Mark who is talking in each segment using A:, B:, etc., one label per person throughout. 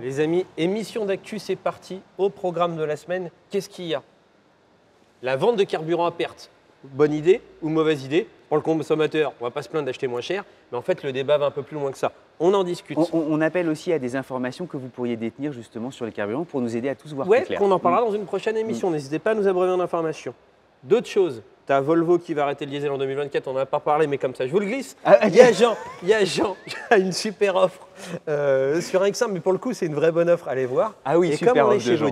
A: Les amis, émission d'actu, c'est parti. Au programme de la semaine, qu'est-ce qu'il y a? La vente de carburant à perte. Bonne idée ou mauvaise idée? Pour le consommateur, on ne va pas se plaindre d'acheter moins cher, mais en fait, le débat va un peu plus loin que ça. On en discute.
B: On appelle aussi à des informations que vous pourriez détenir justement sur les carburants pour nous aider à tous voir
A: Ouais,
B: plus clair.
A: qu'on en parlera dans une prochaine émission. N'hésitez pas à nous abreuver d'informations. D'autres choses. Tu as Volvo qui va arrêter le diesel en 2024, on n'en a pas parlé, mais comme ça, je vous le glisse. Il y a Jean qui a une super offre sur un X1, mais pour le coup, c'est une vraie bonne offre. Allez voir.
B: Ah oui,
A: et
B: super
A: comme on est
B: offre de Jean.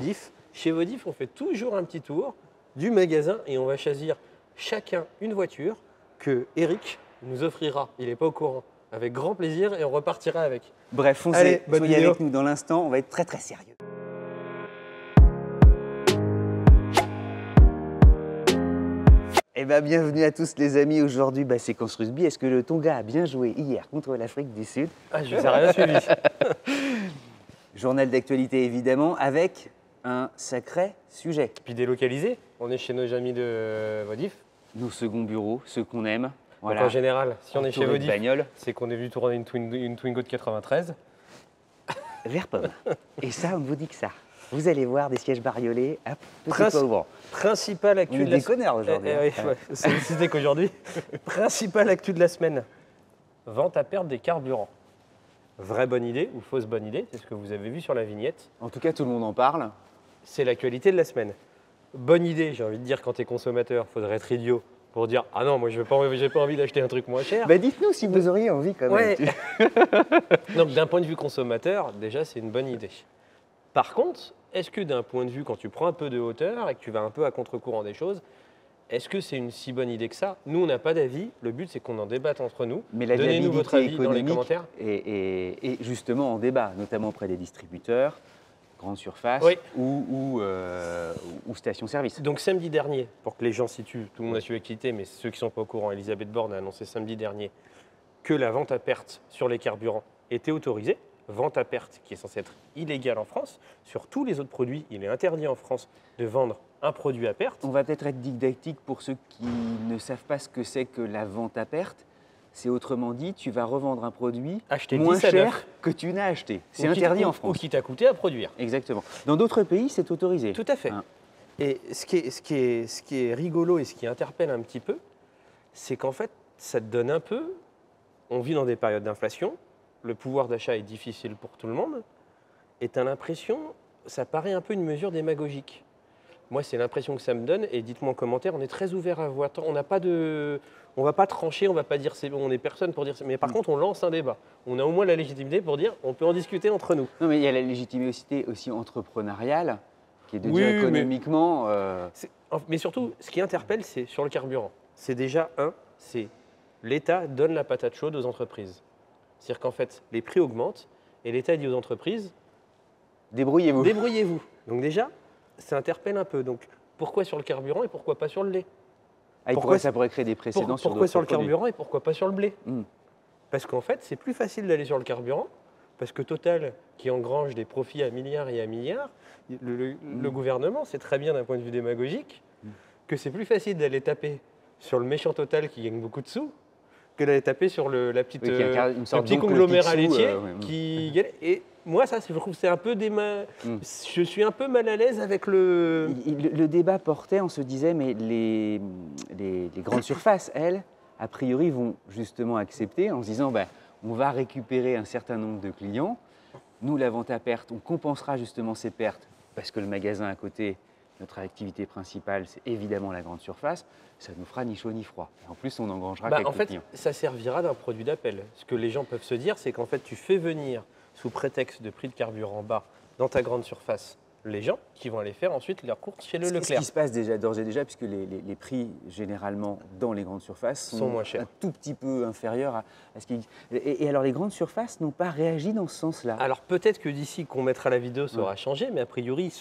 A: chez Vodif, on fait toujours un petit tour du magasin et on va choisir chacun une voiture que Eric nous offrira. Il n'est pas au courant. Avec grand plaisir et on repartira avec.
B: Bref, foncez,
A: Allez, bonne
B: soyez
A: vidéo.
B: avec nous dans l'instant, on va être très très sérieux. Eh bien, bienvenue à tous les amis. Aujourd'hui, séquence rugby. Est-ce que le Tonga a bien joué hier contre l'Afrique du Sud?
A: Ah, je ne sais rien suivi.
B: Journal d'actualité évidemment, avec un sacré sujet.
A: Puis délocalisé, on est chez nos amis de Vodif.
B: Nos seconds bureaux, ceux qu'on aime.
A: Donc en général, si on est chez
B: entourés de
A: Vodif,
B: bagnoles.
A: c'est qu'on est venu tourner une Twingo de 93.
B: Vert pomme. Et ça, on ne vous dit que ça. Vous allez voir des sièges bariolés à petit
A: Prince-
B: peu au vent.
A: Principale actu
B: On est
A: de la
B: des connards aujourd'hui.
A: Eh, eh, ouais, c'était qu'aujourd'hui. Principale actu de la semaine. Vente à perte des carburants. Vraie bonne idée ou fausse bonne idée, c'est ce que vous avez vu sur la vignette.
B: En tout cas, tout le monde en parle.
A: C'est l'actualité de la semaine. Bonne idée, j'ai envie de dire, quand tu es consommateur, il faudrait être idiot pour dire « Ah non, moi j'ai pas envie d'acheter un truc moins cher ».
B: Dites-nous si vous auriez envie quand même.
A: Ouais. Donc d'un point de vue consommateur, déjà c'est une bonne idée. Par contre, est-ce que d'un point de vue, quand tu prends un peu de hauteur et que tu vas un peu à contre-courant des choses, est-ce que c'est une si bonne idée que ça? Nous, on n'a pas d'avis. Le but, c'est qu'on en débatte entre nous.
B: Mais la
A: Donnez-nous votre
B: viabilité
A: avis dans les
B: économique
A: commentaires.
B: est justement en débat, notamment auprès des distributeurs, grandes surfaces
A: Oui.
B: ou stations-service.
A: Donc samedi dernier, pour que les gens situent, tout le monde a su l'activité, mais ceux qui ne sont pas au courant, Elisabeth Borne a annoncé samedi dernier que la vente à perte sur les carburants était autorisée. Vente à perte qui est censée être illégale en France. Sur tous les autres produits, il est interdit en France de vendre un produit à perte.
B: On va peut-être être didactique pour ceux qui ne savent pas ce que c'est que la vente à perte. C'est autrement dit, tu vas revendre un produit
A: Acheter
B: moins
A: 10 à 9.
B: cher que tu n'as acheté. C'est
A: Ou qui-
B: interdit en
A: Ou
B: France.
A: qui t'a coûté à produire.
B: Exactement. Dans d'autres pays, c'est autorisé.
A: Tout à fait.
B: Hein.
A: Et ce qui est rigolo et ce qui interpelle un petit peu, c'est qu'en fait, ça te donne un peu. On vit dans des périodes d'inflation, le pouvoir d'achat est difficile pour tout le monde, et tu as l'impression, ça paraît un peu une mesure démagogique. Moi, c'est l'impression que ça me donne, et dites-moi en commentaire, on est très ouvert à voir. On n'a pas de. On va pas trancher, on va pas dire c'est bon, on n'est personne pour dire. Mais par contre, on lance un débat. On a au moins la légitimité pour dire, on peut en discuter entre nous.
B: Non, mais il y a la légitimité aussi entrepreneuriale, qui est de
A: Oui,
B: dire
A: mais-
B: économiquement.
A: Mais surtout, ce qui interpelle, c'est sur le carburant. C'est déjà c'est l'État donne la patate chaude aux entreprises. C'est-à-dire qu'en fait, les prix augmentent et l'État dit aux entreprises,
B: Débrouillez-vous.
A: débrouillez-vous. Donc déjà, ça interpelle un peu. Donc pourquoi sur le carburant et pourquoi pas sur le lait?
B: Ça pourrait créer des précédents sur
A: Pourquoi
B: d'autres
A: sur le
B: produits.
A: carburant et pourquoi pas sur le blé?
B: Hmm.
A: Parce qu'en fait, c'est plus facile d'aller sur le carburant, parce que Total, qui engrange des profits à milliards et à milliards, le gouvernement sait très bien d'un point de vue démagogique que c'est plus facile d'aller taper sur le méchant Total qui gagne beaucoup de sous que d'aller taper sur la petite,
B: Oui, qui incarne une
A: le
B: sorte
A: petit
B: d'oncle
A: conglomérat
B: Picsou,
A: laitier
B: ouais.
A: qui gagne. Et moi, ça, je trouve que c'est un peu
B: Mm.
A: Je suis un peu mal à l'aise avec le...
B: Le débat portait, on se disait, mais les grandes surfaces, elles, a priori, vont justement accepter en se disant, on va récupérer un certain nombre de clients. Nous, la vente à perte, on compensera justement ces pertes parce que le magasin à côté, notre activité principale, c'est évidemment la grande surface. Ça nous fera ni chaud ni froid. Et en plus, on engrangera quelques
A: En fait,
B: clients.
A: ça servira d'un produit d'appel. Ce que les gens peuvent se dire, c'est qu'en fait, tu fais venir, sous prétexte de prix de carburant bas, dans ta grande surface, les gens qui vont aller faire ensuite leurs courses chez le
B: Ce
A: Leclerc.
B: qui se passe déjà d'ores et déjà, puisque les prix, généralement, dans les grandes surfaces
A: Sont moins chers.
B: un tout petit peu inférieurs à ce qui... Et alors, les grandes surfaces n'ont pas réagi dans ce sens-là.
A: Alors peut-être que d'ici qu'on mettra la vidéo, ça aura changé, mais a priori,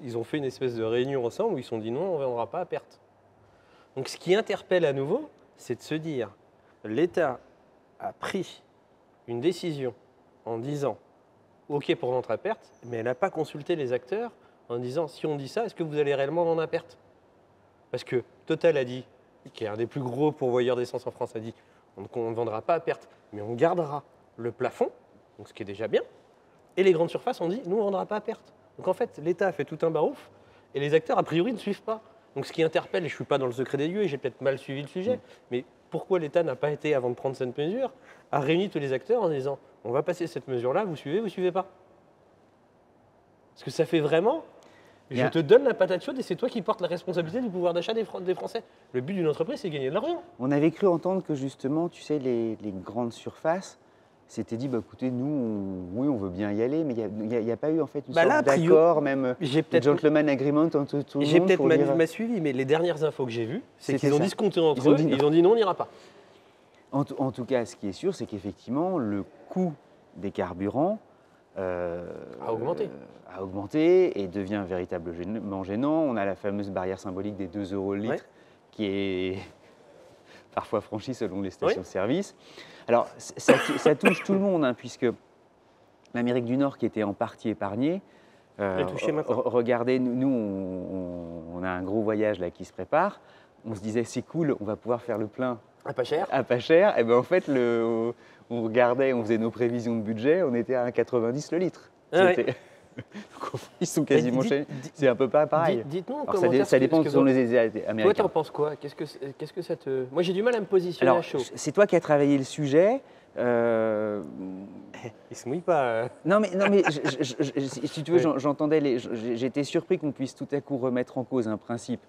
A: ils ont fait une espèce de réunion ensemble où ils se sont dit non, on ne vendra pas à perte. Donc ce qui interpelle à nouveau, c'est de se dire, l'État a pris une décision en disant OK pour vendre à perte, mais elle n'a pas consulté les acteurs en disant si on dit ça, est-ce que vous allez réellement vendre à perte? Parce que Total a dit, qui est un des plus gros pourvoyeurs d'essence en France, a dit on ne vendra pas à perte, mais on gardera le plafond, donc ce qui est déjà bien. Et les grandes surfaces ont dit, nous, on ne vendra pas à perte. Donc en fait, l'État a fait tout un barouf et les acteurs, a priori, ne suivent pas. Donc ce qui interpelle, et je ne suis pas dans le secret des lieux et j'ai peut-être mal suivi le sujet, mais pourquoi l'État n'a pas été, avant de prendre cette mesure, à réunir tous les acteurs en disant, on va passer cette mesure-là, vous suivez pas. Parce que ça fait vraiment, je te donne la patate chaude et c'est toi qui portes la responsabilité du pouvoir d'achat des Français. Le but d'une entreprise, c'est de gagner de l'argent.
B: On avait cru entendre que justement, tu sais, les grandes surfaces s'étaient dit, bah, écoutez, nous, oui, on veut bien y aller, mais il n'y a pas eu en fait une sorte d'accord, même gentleman agreement entre tout le monde.
A: J'ai peut-être mal suivi, mais les dernières infos que j'ai vues, c'est qu'ils ont disconté entre eux, ils ont dit non, on n'ira pas.
B: En tout cas, ce qui est sûr, c'est qu'effectivement, le coût des carburants
A: a
B: augmenté et devient véritablement gênant. On a la fameuse barrière symbolique des 2 € le litre qui est parfois franchie selon les stations-service. Alors, ça touche tout le monde, hein, puisque l'Amérique du Nord, qui était en partie épargnée, regardez, nous, on a un gros voyage là qui se prépare. On se disait, c'est cool, on va pouvoir faire le plein.
A: À pas cher.
B: À pas cher. Et bien en fait, on regardait, on faisait nos prévisions de budget, on était à 1,90 le litre. Ils sont quasiment chez. C'est un peu pas pareil.
A: Dites-nous en
B: commentaire. Ça dépend selon les Américains.
A: Toi, t'en penses quoi? Qu'est-ce que ça te. Moi, j'ai du mal à me positionner à chaud.
B: C'est toi qui as travaillé le sujet.
A: Il se mouille pas.
B: Non mais si tu veux, j'entendais. J'étais surpris qu'on puisse tout à coup remettre en cause un principe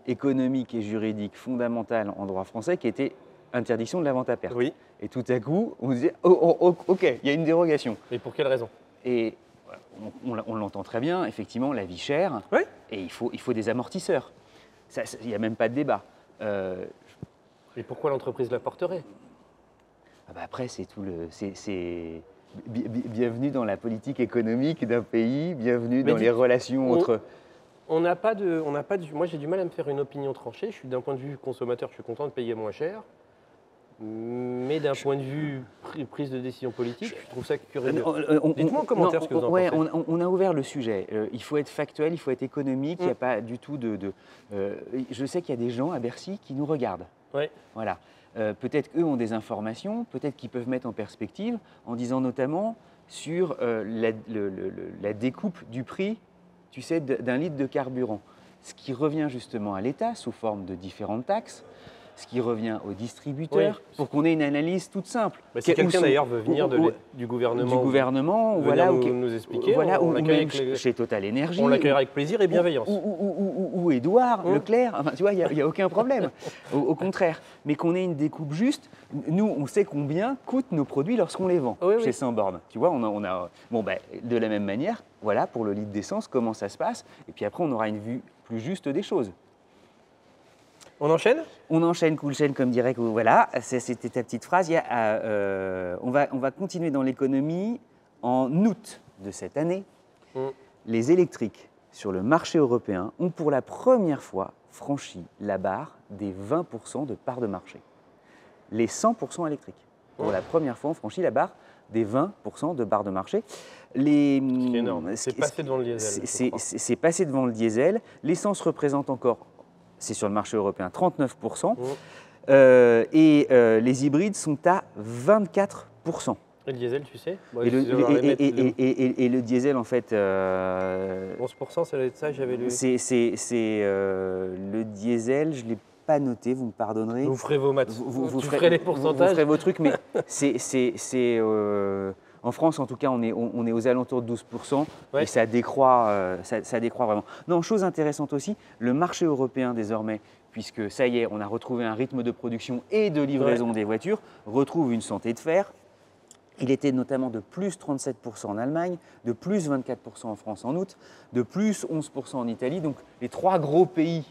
B: économique et juridique fondamental en droit français qui était interdiction de la vente à perte.
A: Oui.
B: Et tout à coup, on disait ok, il y a une dérogation.
A: Mais pour quelle raison?
B: Et on l'entend très bien, effectivement, la vie chère, et il faut des amortisseurs. Il n'y a même pas de débat.
A: Et pourquoi l'entreprise la porterait?
B: Après, c'est tout le. Bienvenue dans la politique économique d'un pays, bienvenue dans les relations entre.
A: On n'a pas de. Moi, j'ai du mal à me faire une opinion tranchée. Je suis d'un point de vue consommateur, je suis content de payer moins cher. Mais d'un point de vue prise de décision politique, je trouve ça curieux. Dites-moi en commentaire ce que vous en pensez.
B: On a ouvert le sujet. Il faut être factuel, il faut être économique. Il n'y a pas du tout de je sais qu'il y a des gens à Bercy qui nous regardent.
A: Ouais.
B: Voilà. Peut-être qu'eux ont des informations, peut-être qu'ils peuvent mettre en perspective en disant notamment sur la découpe du prix, tu sais, d'un litre de carburant. Ce qui revient justement à l'État sous forme de différentes taxes, ce qui revient aux distributeurs, pour qu'on ait une analyse toute simple.
A: Bah, si quelqu'un d'ailleurs veut venir du gouvernement,
B: voilà,
A: nous expliquer,
B: voilà, ou même chez Total Énergie.
A: On l'accueillera avec plaisir et bienveillance.
B: Ou Édouard, Leclerc, enfin, tu vois, il n'y a aucun problème. Au contraire, mais qu'on ait une découpe juste. Nous, on sait combien coûtent nos produits lorsqu'on les vend chez Saint-Borne. Tu vois, de la même manière, voilà, pour le litre d'essence, comment ça se passe. Et puis après, on aura une vue plus juste des choses.
A: On enchaîne?
B: On enchaîne, cool chaîne, comme dirait que voilà, c'était ta petite phrase. On va continuer dans l'économie. En août de cette année, les électriques sur le marché européen ont pour la première fois franchi la barre des 20% de part de marché. Les 100% électriques. Pour la première fois, ont franchi la barre des 20% de part de marché.
A: C'est énorme. C'est passé devant le diesel.
B: C'est passé devant le diesel. L'essence représente encore, c'est sur le marché européen, 39%. Et les hybrides sont à 24%.
A: Et le diesel, tu sais
B: et le diesel, en fait…
A: 11%, ça doit être ça, j'avais lu.
B: Le diesel, je ne l'ai pas noté, vous me pardonnerez.
A: Vous ferez vos maths, vous ferez les pourcentages.
B: Vous ferez vos trucs, mais en France, en tout cas, on est aux alentours de 12%, et ça décroît, ça décroît vraiment. Non, chose intéressante aussi, le marché européen désormais, puisque ça y est, on a retrouvé un rythme de production et de livraison des voitures, retrouve une santé de fer. Il était notamment de plus 37% en Allemagne, de plus 24% en France en août, de plus 11% en Italie. Donc les 3 gros pays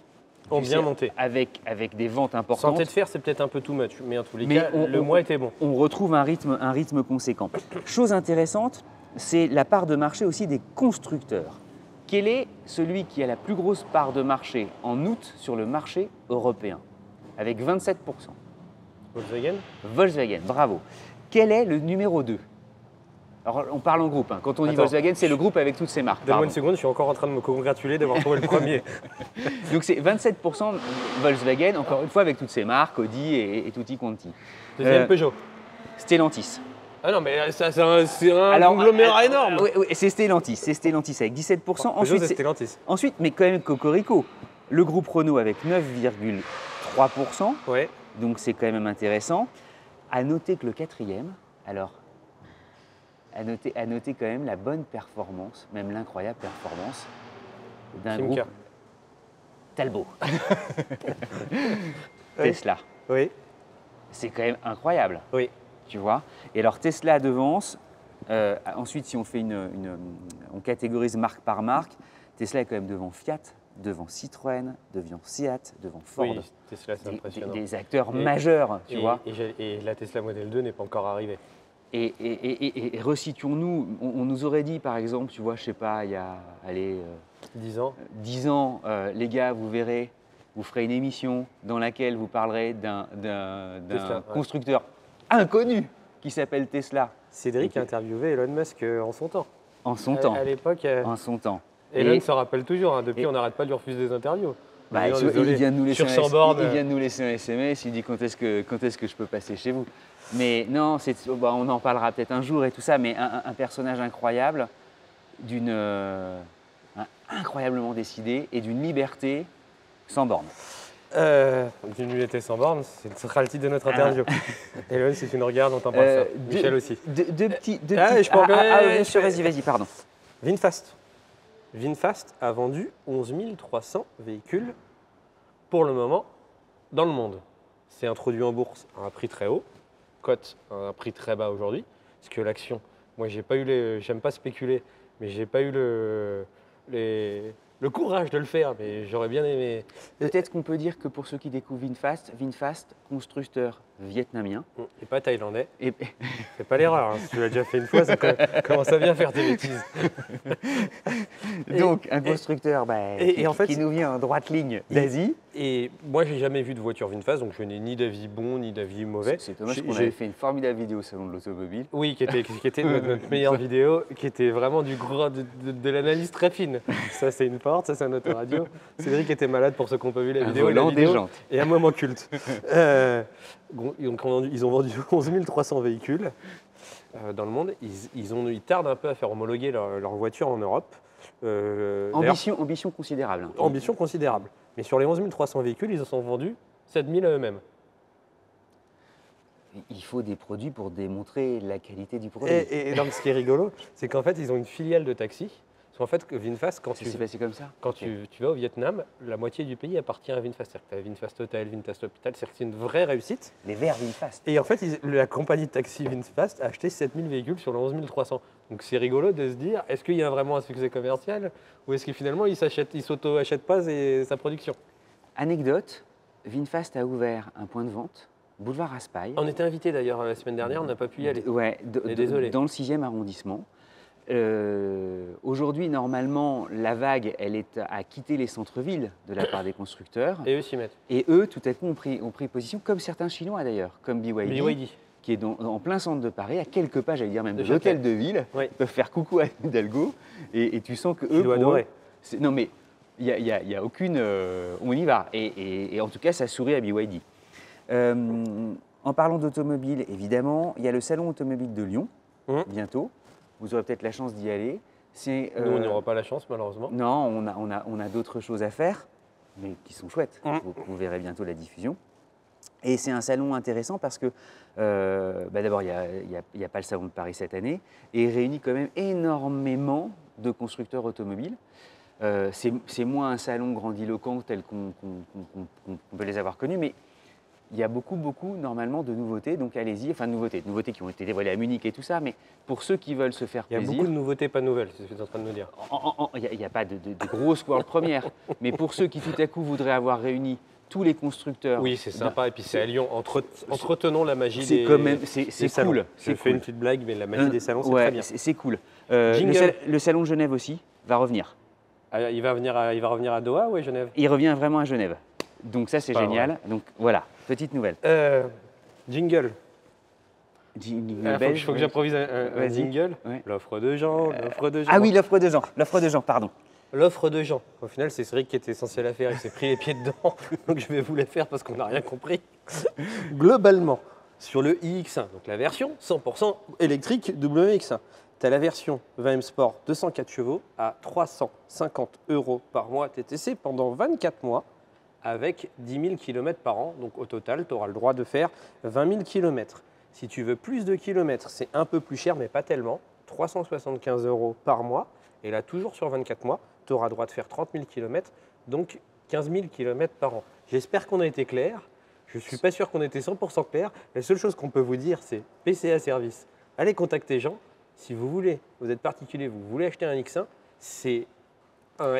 A: ont bien monté.
B: Avec des ventes importantes.
A: Santé de fer, c'est peut-être un peu too much, mais en tous les cas, le mois était bon.
B: On retrouve un rythme conséquent. Chose intéressante, c'est la part de marché aussi des constructeurs. Quel est celui qui a la plus grosse part de marché en août sur le marché européen? Avec 27%.
A: Volkswagen?
B: Volkswagen, bravo. Quel est le numéro 2? Alors, on parle en groupe. Quand on dit Volkswagen, c'est le groupe avec toutes ses marques.
A: Donne-moi une seconde, je suis encore en train de me congratuler d'avoir trouvé le premier.
B: Donc, c'est 27% Volkswagen, encore une fois, avec toutes ses marques, Audi et tutti quanti.
A: Deuxième, Peugeot.
B: Stellantis.
A: Ah non, mais ça, c'est un
B: Alors,
A: conglomérat énorme.
B: Oui, oui, c'est Stellantis avec 17%.
A: Peugeot, c'est Stellantis.
B: Ensuite, mais quand même Cocorico, le groupe Renault avec 9,3%,
A: Ouais.
B: donc c'est quand même intéressant. À noter que le quatrième, alors, à noter quand même la bonne performance, même l'incroyable performance d'un
A: Simca.
B: groupe Talbot. Tesla.
A: Oui.
B: C'est quand même incroyable,
A: Oui.
B: tu vois. Et alors Tesla devance. Ensuite, si on fait on catégorise marque par marque, Tesla est quand même devant Fiat, devant Citroën, devant Seat, devant Ford.
A: Oui, Tesla, c'est impressionnant.
B: Des acteurs
A: Et-
B: majeurs, tu vois.
A: Et la Tesla Model 2 n'est pas encore arrivée.
B: Et resituons-nous, on nous aurait dit par exemple, tu vois, je sais pas, il y a, allez,
A: 10 ans.
B: 10 ans, les gars, vous verrez, vous ferez une émission dans laquelle vous parlerez d'un
A: Tesla, ouais.
B: constructeur inconnu qui s'appelle Tesla
A: Cédric
B: Et
A: a interviewé Elon Musk en son temps.
B: en son temps.
A: À l'époque,
B: En son temps.
A: Elon
B: Et-
A: se rappelle toujours. Hein, depuis,
B: et-
A: on n'arrête pas de lui refuser des interviews.
B: Bah,
A: Non,
B: il
A: désolé,
B: vient de nous laisser
A: sur 100 bornes.
B: il vient de nous laisser un SMS, il dit quand est-ce que je peux passer chez vous. Mais non, on en parlera peut-être un jour et tout ça, mais un personnage incroyable, incroyablement décidé et d'une liberté sans borne.
A: D'une unité sans borne, ce sera le titre de notre interview. Elon, si tu nous regardes, on t'embrasse.
B: Euh,
A: Michel aussi.
B: Deux petits.
A: je peux encore-
B: bien sûr, vas-y, pardon.
A: VinFast. VinFast a vendu 11 300 véhicules pour le moment dans le monde. C'est introduit en bourse à un prix très haut, cote à un prix très bas aujourd'hui, parce que l'action, moi j'aime pas spéculer, mais j'ai pas eu le courage de le faire, mais j'aurais bien aimé.
B: Peut-être qu'on peut dire que pour ceux qui découvrent VinFast, constructeur vietnamien.
A: Et pas thaïlandais.
B: Et,
A: Fais pas l'erreur, hein. Si tu l'as déjà fait une fois, ça commence à bien faire tes bêtises.
B: donc, un constructeur
A: et en fait,
B: qui nous vient en droite ligne d'Asie.
A: Et moi, j'ai jamais vu de voiture VinFast, donc je n'ai ni d'avis bon ni d'avis mauvais.
B: C'est dommage qu'on
A: J'ai-
B: avait fait une formidable vidéo au Salon de l'Automobile.
A: Oui, qui était notre meilleure vidéo, qui était vraiment de l'analyse très fine. Ça, c'est une porte, ça, c'est un autoradio. Cédric était malade pour ceux qui n'ont pas vu la
B: Un
A: vidéo.
B: volant,
A: la vidéo
B: des jantes.
A: Et un moment culte. Donc, ils ont vendu 11 300 véhicules dans le monde. Ils tardent un peu à faire homologuer leur voiture en Europe. D'ailleurs,
B: Ambition considérable. Hein.
A: ambition considérable. Mais sur les 11 300 véhicules, ils en sont vendus 7 000 à eux-mêmes.
B: Il faut des produits pour démontrer la qualité du produit.
A: Et donc, ce qui est rigolo, c'est qu'en fait, ils ont une filiale de taxi. Parce qu'en fait, que VinFast, quand
B: C'est passé comme ça.
A: Quand
B: Ok.
A: tu vas au Vietnam, la moitié du pays appartient à VinFast. C'est-à-dire que tu as VinFast Hotel, VinFast Hospital, c'est une vraie réussite.
B: Les verts VinFast.
A: Et en fait, la compagnie de taxi VinFast a acheté 7000 véhicules sur les 11 300. Donc c'est rigolo de se dire, est-ce qu'il y a vraiment un succès commercial ou est-ce que finalement il ne s'auto-achète pas sa production?
B: Anecdote, VinFast a ouvert un point de vente, boulevard Raspail.
A: On était invité d'ailleurs la semaine dernière, on n'a pas pu y aller.
B: Ouais,
A: Et désolé.
B: dans le 6e arrondissement. Aujourd'hui, normalement, la vague, elle est à quitter les centres-villes de la part des constructeurs.
A: Et eux s'y mettent.
B: Et eux, tout à coup, ont pris position, comme certains Chinois d'ailleurs, comme BYD,
A: BYD.
B: qui est en plein centre de Paris, à quelques pas, j'allais dire même,
A: De
B: de l'hôtel
A: Châtelet.
B: de ville.
A: Oui.
B: Ils peuvent faire coucou à Hidalgo. Et tu sens que eux,
A: Tu dois
B: pour
A: adorer.
B: eux, non mais, il y a aucune... on y va. Et en tout cas, ça sourit à BYD. En parlant d'automobile, évidemment, il y a le salon automobile de Lyon, bientôt. Vous aurez peut-être la chance d'y aller.
A: Nous, on n'aura pas la chance, malheureusement.
B: Non, on a d'autres choses à faire, mais qui sont chouettes. Vous verrez bientôt la diffusion. Et c'est un salon intéressant parce que, d'abord, il n'y a pas le salon de Paris cette année, et il réunit quand même énormément de constructeurs automobiles. C'est moins un salon grandiloquent tel qu'on peut les avoir connus, mais il y a beaucoup, normalement, de nouveautés. Donc allez-y, enfin nouveautés qui ont été dévoilées à Munich et tout ça, mais pour ceux qui veulent se faire
A: Il y a
B: plaisir...
A: beaucoup de nouveautés pas nouvelles, c'est ce que tu es en train de nous dire.
B: Il n'y a pas de grosses world premières, mais pour ceux qui tout à coup voudraient avoir réuni tous les constructeurs...
A: Oui, c'est sympa, et puis c'est à Lyon. Entretenons la magie
B: C'est
A: des
B: quand même,
A: des
B: c'est
A: salons.
B: cool.
A: Je fais une petite blague, mais la magie des salons, c'est
B: Ouais,
A: très bien.
B: c'est cool.
A: Jingle.
B: Le salon de Genève aussi va revenir.
A: Ah, il va revenir à Doha ou à Genève?
B: Il revient vraiment à Genève. Donc ça, c'est
A: Pas
B: génial. Donc voilà, petite nouvelle.
A: Jingle.
B: Belge,
A: Il faut que j'improvise un
B: Vas-y.
A: jingle.
B: Ouais.
A: L'offre de Jean, l'offre de Jean.
B: Ah oui, l'offre de Jean, pardon.
A: L'offre de Jean. Au final, c'est Cédric qui était censé la faire. Il s'est pris les pieds dedans. Donc je vais vous la faire parce qu'on n'a rien compris. Globalement, Sur le iX1, donc la version 100% électrique WX1, tu as la version 20M Sport 204 chevaux à 350 € par mois TTC pendant 24 mois avec 10 000 km par an. Donc au total, tu auras le droit de faire 20 000 km. Si tu veux plus de kilomètres, c'est un peu plus cher, mais pas tellement. 375 € par mois. Et là, toujours sur 24 mois, tu auras le droit de faire 30 000 km, donc 15 000 km par an. J'espère qu'on a été clair. Je ne suis pas sûr qu'on était 100% clair. La seule chose qu'on peut vous dire, c'est PCA Service. Allez contacter Jean. Si vous voulez, vous êtes particulier, vous voulez acheter un X1,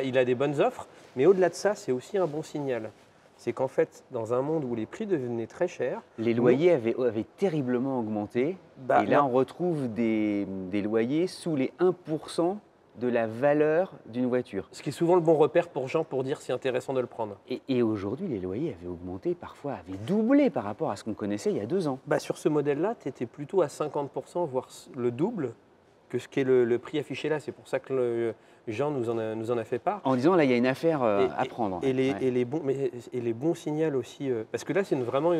A: il a des bonnes offres. Mais au-delà de ça, c'est aussi un bon signal. C'est qu'en fait, dans un monde où les prix devenaient très chers…
B: Les loyers avaient terriblement augmenté. Et là, on retrouve des loyers sous les 1% de la valeur d'une voiture.
A: Ce qui est souvent le bon repère pour Jean pour dire si c'est intéressant de le prendre.
B: Et aujourd'hui, les loyers avaient augmenté, parfois avaient doublé par rapport à ce qu'on connaissait il y a 2 ans.
A: Sur ce modèle-là, tu étais plutôt à 50%, voire le double que ce qui est le prix affiché là. C'est pour ça que Jean nous en a fait part.
B: En disant, là, il y a une affaire à prendre.
A: Et les bons signaux aussi. Parce que là, c'est vraiment…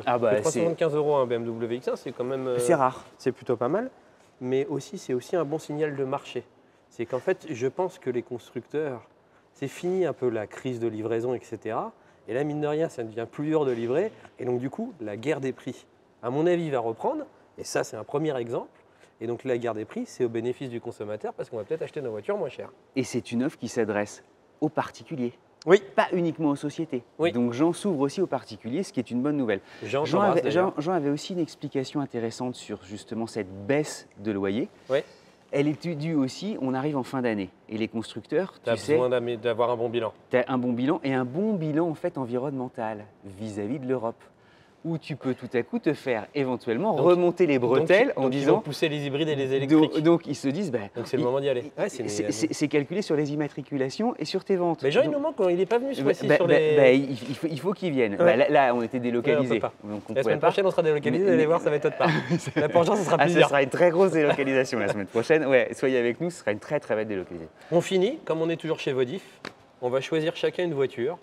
A: 375 € un BMW X1, c'est quand même…
B: c'est rare.
A: C'est plutôt pas mal. Mais aussi, c'est aussi un bon signal de marché. C'est qu'en fait, je pense que les constructeurs, c'est fini un peu la crise de livraison, etc. Et là, mine de rien, ça devient plus dur de livrer. Et donc, du coup, la guerre des prix, à mon avis, va reprendre. Et ça, c'est un premier exemple. Et donc, la guerre des prix, c'est au bénéfice du consommateur parce qu'on va peut-être acheter nos voitures moins chères.
B: Et c'est une offre qui s'adresse aux particuliers.
A: Oui.
B: Pas uniquement aux sociétés.
A: Oui.
B: Donc, Jean s'ouvre aussi aux particuliers, ce qui est une bonne nouvelle.
A: Jean
B: avait aussi une explication intéressante sur justement cette baisse de loyer.
A: Oui.
B: Elle est due aussi, on arrive en fin d'année. Et les constructeurs,
A: tu as besoin d'avoir un bon bilan.
B: Tu as un bon bilan et un bon bilan en fait environnemental vis-à-vis de l'Europe. Où tu peux tout à coup te faire éventuellement remonter les bretelles en disant…
A: Ils vont pousser les hybrides et les électriques.
B: Donc ils se disent…
A: donc c'est le moment d'y aller.
B: C'est calculé sur les immatriculations et sur tes ventes.
A: Mais Jean, il nous manque, il n'est pas venu ce mois-ci sur les…
B: il faut qu'il vienne.
A: Ouais.
B: Là, on était délocalisés.
A: La semaine prochaine, on sera délocalisés, vous allez voir, ça ne m'étonne pas. La pour Jean, ce sera plusieurs.
B: Ce sera une très grosse délocalisation la semaine prochaine. Ouais, soyez avec nous, ce sera une très très belle délocalisation.
A: On finit, comme on est toujours chez Vodif, on va choisir chacun une voiture.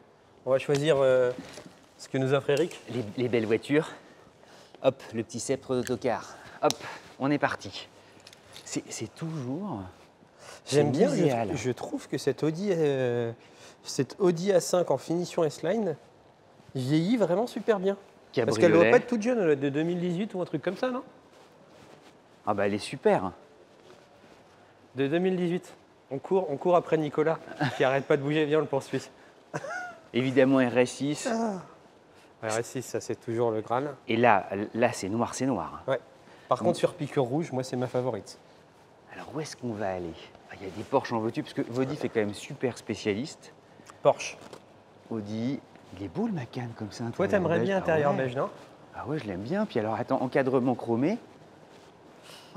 A: On va choisir ce que nous offre Eric.
B: Les belles voitures. Hop, le petit sceptre d'autocar. Hop, on est parti. C'est toujours…
A: J'aime bien, je trouve que cette Audi A5 en finition S-Line vieillit vraiment super bien.
B: Cabriolet.
A: Parce qu'elle ne doit pas être toute jeune, elle doit être de 2018 ou un truc comme ça, non?
B: Ah bah elle est super.
A: De 2018. On court après Nicolas, qui arrête pas de bouger, viens, on le poursuit.
B: Évidemment RS6.
A: RS6, ça c'est toujours le Graal.
B: Et là c'est noir, c'est noir.
A: Ouais. Par contre, sur piqûre rouge, moi c'est ma favorite.
B: Alors où est-ce qu'on va aller? Il y a des Porsche en voiture, parce que Vodif est quand même super spécialiste.
A: Porsche.
B: Audi. Il est beau le Macan comme ça.
A: Toi, t'aimerais bien intérieur beige, non?
B: Ah ouais, je l'aime bien. Puis alors, attends, encadrement chromé.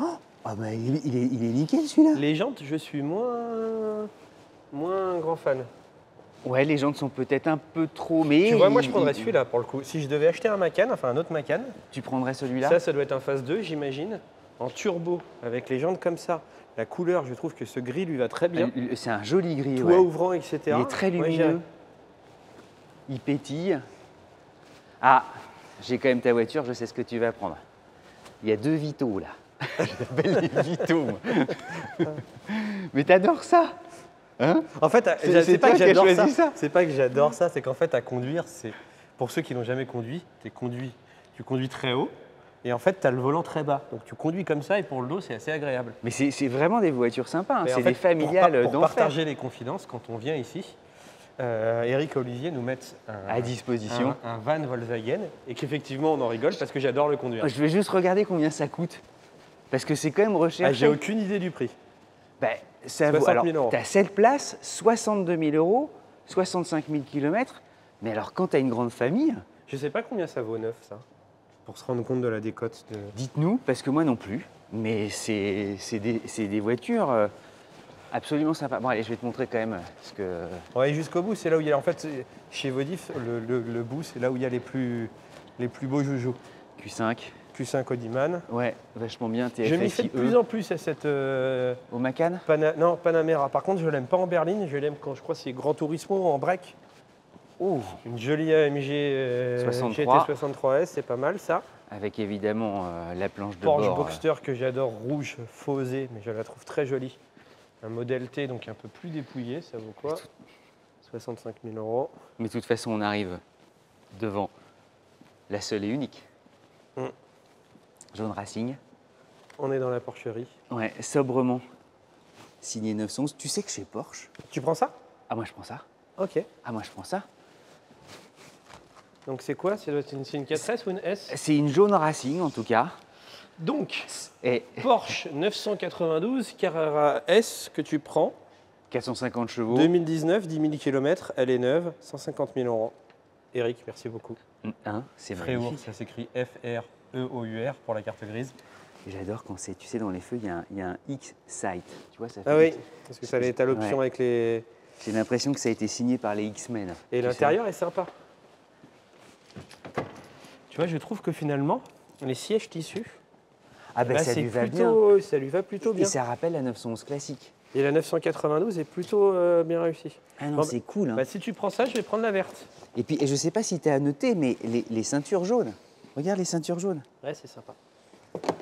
B: Oh, ah bah il est nickel celui-là.
A: Les jantes, je suis moins grand fan.
B: Ouais, les jantes sont peut-être un peu trop, mais…
A: Tu vois, moi je prendrais celui-là pour le coup. Si je devais acheter un Macan, enfin un autre Macan…
B: Tu prendrais celui-là?
A: Ça doit être un phase 2, j'imagine. En turbo, avec les jantes comme ça. La couleur, je trouve que ce gris lui va très bien.
B: C'est un joli gris,
A: Toit ouvrant, etc.
B: Il est très lumineux. Il pétille. Ah, j'ai quand même ta voiture, je sais ce que tu vas prendre. Il y a 2 Vito là. J'appelle les Vito. Mais t'adores ça, hein?
A: En fait, c'est pas que j'adore ça. C'est pas que j'adore ça, c'est qu'en fait, à conduire, c'est pour ceux qui n'ont jamais conduit, tu conduis très haut. Et en fait, tu as le volant très bas. Donc tu conduis comme ça et pour le dos, c'est assez agréable.
B: Mais c'est vraiment des voitures sympas. Hein. C'est des familiales d'enfer.
A: Pour partager les confidences, quand on vient ici, Eric et Olivier nous mettent
B: à disposition
A: un van Volkswagen et qu'effectivement, on en rigole parce que j'adore le conduire.
B: Je vais juste regarder combien ça coûte. Parce que c'est quand même recherché.
A: J'ai aucune idée du prix.
B: Ben, ça vaut… Alors, tu as 7 places, 62 000 €, 65 000 km. Mais alors, quand tu as une grande famille…
A: Je ne sais pas combien ça vaut neuf, ça. Pour se rendre compte de la décote.
B: Dites-nous, parce que moi non plus, mais c'est des voitures absolument sympas. Bon allez, je vais te montrer quand même ce que…
A: On va aller jusqu'au bout, c'est là où il y a… En fait, chez Vodif, le bout, c'est là où il y a les plus beaux joujoux. Q5 Audiman.
B: Ouais, vachement bien, TFSI.
A: Je m'y fais de plus en plus à cette…
B: Au Macan
A: non, Panamera. Par contre, je l'aime pas en berline, je l'aime quand je crois que c'est Gran Turismo en break.
B: Oh.
A: Une jolie AMG GT63S, c'est pas mal ça.
B: avec évidemment la planche de
A: Porsche
B: bord.
A: Boxster que j'adore, rouge, fausée, mais je la trouve très jolie. Un modèle T, donc un peu plus dépouillé, ça vaut quoi? 65 000 €.
B: Mais de toute façon, on arrive devant la seule et unique. Jaune Racing.
A: On est dans la porcherie.
B: Ouais, sobrement signé 911. Tu sais que chez Porsche.
A: Tu prends ça?
B: Ah, moi je prends ça.
A: Ok.
B: Ah, moi je prends ça.
A: Donc c'est quoi? C'est une 4S ou une S?
B: C'est une jaune Racing en tout cas.
A: Donc,
B: Et
A: Porsche 992 Carrera S que tu prends,
B: 450 chevaux.
A: 2019, 10 000 km, elle est neuve, 150 000 €. Eric, merci beaucoup.
B: Hein, c'est
A: Fréour,
B: magnifique.
A: ça s'écrit F-R-E-O-U-R pour la carte grise.
B: Et j'adore quand c'est, tu sais, dans les feux, il y a un X-Sight. Tu vois, ça fait
A: Ah oui, parce que ça t'as l'option
B: Ouais.
A: avec les...
B: J'ai l'impression que ça a été signé par les X-Men.
A: Et
B: Tu
A: l'intérieur est sympa. Tu vois, je trouve que finalement, les sièges tissus,
B: sais. Ah ben
A: là,
B: ça
A: c'est
B: lui va bien.
A: plutôt, ça lui va plutôt
B: Et
A: bien.
B: ça rappelle la 911 classique.
A: Et la 992 est plutôt bien réussie.
B: Ah non,
A: Bon,
B: c'est cool. Hein.
A: Bah, si tu prends ça, je vais prendre la verte.
B: Et puis, et je sais pas si tu as noté, mais les ceintures jaunes. Regarde les ceintures jaunes.
A: Ouais, c'est sympa.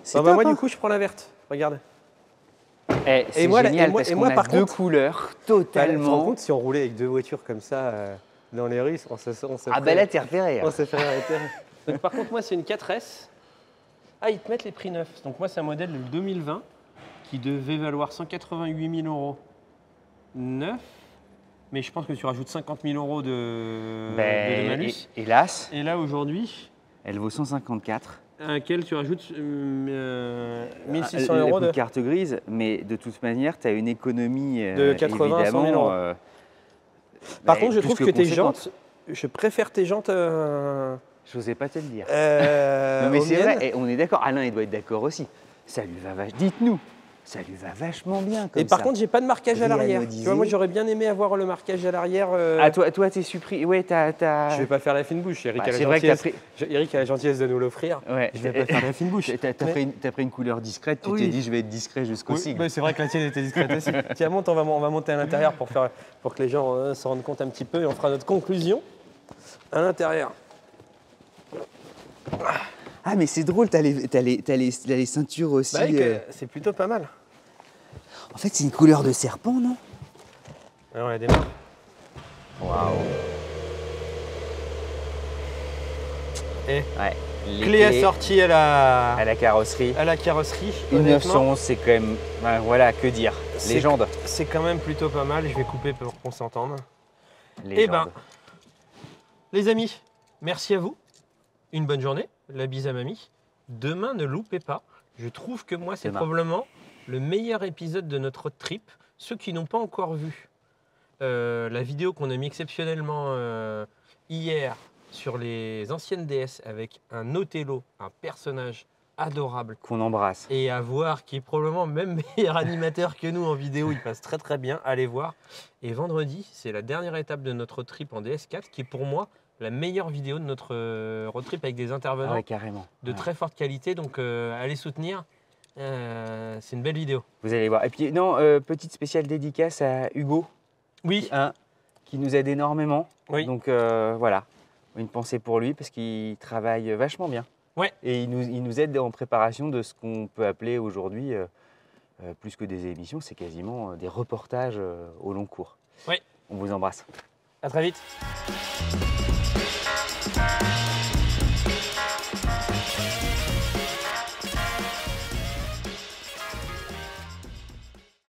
B: C'est
A: Moi,
B: top,
A: du
B: hein.
A: coup, je prends la verte. Regarde.
B: C'est
A: moi,
B: génial
A: et moi-
B: parce
A: et
B: qu'on
A: moi,
B: a
A: par
B: deux
A: contre-
B: couleurs
A: Tu te rends
B: totalement.
A: compte, si on roulait avec deux voitures comme ça dans les rues, on se
B: Ah ben là, t'es repéré.
A: on s'est fait arrêter. Donc, par contre, moi, c'est une 4S. Ah, ils te mettent les prix neufs. Donc, moi, c'est un modèle de 2020 qui devait valoir 188 000 € neuf. Mais je pense que tu rajoutes 50 000 € de malus.
B: Hélas,
A: Et là, aujourd'hui,
B: elle vaut 154.
A: à laquelle tu rajoutes 1600
B: Le
A: €
B: coup
A: de...
B: de carte grise, mais de toute manière, tu as une économie
A: De 80 à 100 000
B: évidemment.
A: €. Par
B: Bah,
A: contre, je
B: plus
A: trouve que tes
B: conséquente.
A: jantes, je préfère tes jantes
B: J'osais pas te le dire.
A: non,
B: Non, mais c'est vrai, et on est d'accord. Alain, il doit être d'accord aussi. Ça lui va vachement. Dites-nous, ça lui va vachement bien. Comme
A: Et par
B: ça.
A: contre, j'ai pas de marquage à l'arrière. Tu
B: Réanodisé.
A: vois, moi, j'aurais bien aimé avoir le marquage à l'arrière.
B: Ah, toi, t'es supprimé. Ouais, t'as.
A: Je vais pas faire la fine bouche. Eric,
B: Bah,
A: a la
B: c'est vrai que t'as
A: gentillesse...
B: pris.
A: Eric a la gentillesse de nous l'offrir.
B: Ouais.
A: Je vais pas faire la fine bouche.
B: T'as
A: Mais-
B: pris une couleur discrète. Tu
A: Oui.
B: t'es dit, je vais être discret jusqu'au
A: Oui,
B: sigle.
A: bah, c'est vrai que la tienne était discrète aussi. Tiens, monte, on va monter à l'intérieur pour que les gens se rendent compte un petit peu et on fera notre conclusion à l'intérieur.
B: Ah, mais c'est drôle, t'as les ceintures aussi.
A: Bah, c'est plutôt pas mal.
B: En fait, c'est une couleur de serpent, non?
A: Alors, on la démarre.
B: Waouh.
A: Et
B: Ouais. Les
A: clé assortie à
B: à la carrosserie.
A: la carrosserie.
B: Une
A: Honnêtement,
B: 911, c'est quand même. Ouais, voilà, que dire.
A: C'est-
B: Légende.
A: c'est quand même plutôt pas mal. Je vais couper pour qu'on s'entende.
B: Légende.
A: Eh ben, les amis, merci à vous. Une bonne journée. La bise à mamie. Demain, ne loupez pas. Je trouve que moi, c'est
B: Demain.
A: probablement le meilleur épisode de notre trip. Ceux qui n'ont pas encore vu la vidéo qu'on a mis exceptionnellement hier sur les anciennes DS avec un Othello, un personnage adorable.
B: Qu'on embrasse.
A: Et à voir, qui est probablement même meilleur animateur que nous en vidéo, il passe très très bien, allez voir. Et vendredi, c'est la dernière étape de notre trip en DS4, qui est pour moi la meilleure vidéo de notre road trip avec des
B: Ah
A: intervenants
B: ouais, carrément.
A: de
B: Ouais.
A: très forte qualité, donc allez soutenir, c'est une belle vidéo.
B: Vous allez voir. Et puis, non, petite spéciale dédicace à Hugo,
A: Oui,
B: qui nous aide énormément.
A: oui.
B: Donc, voilà. Une pensée pour lui, parce qu'il travaille vachement bien.
A: Ouais.
B: Et il nous aide en préparation de ce qu'on peut appeler aujourd'hui, plus que des émissions, c'est quasiment des reportages au long cours.
A: Oui.
B: On vous embrasse.
A: À très vite.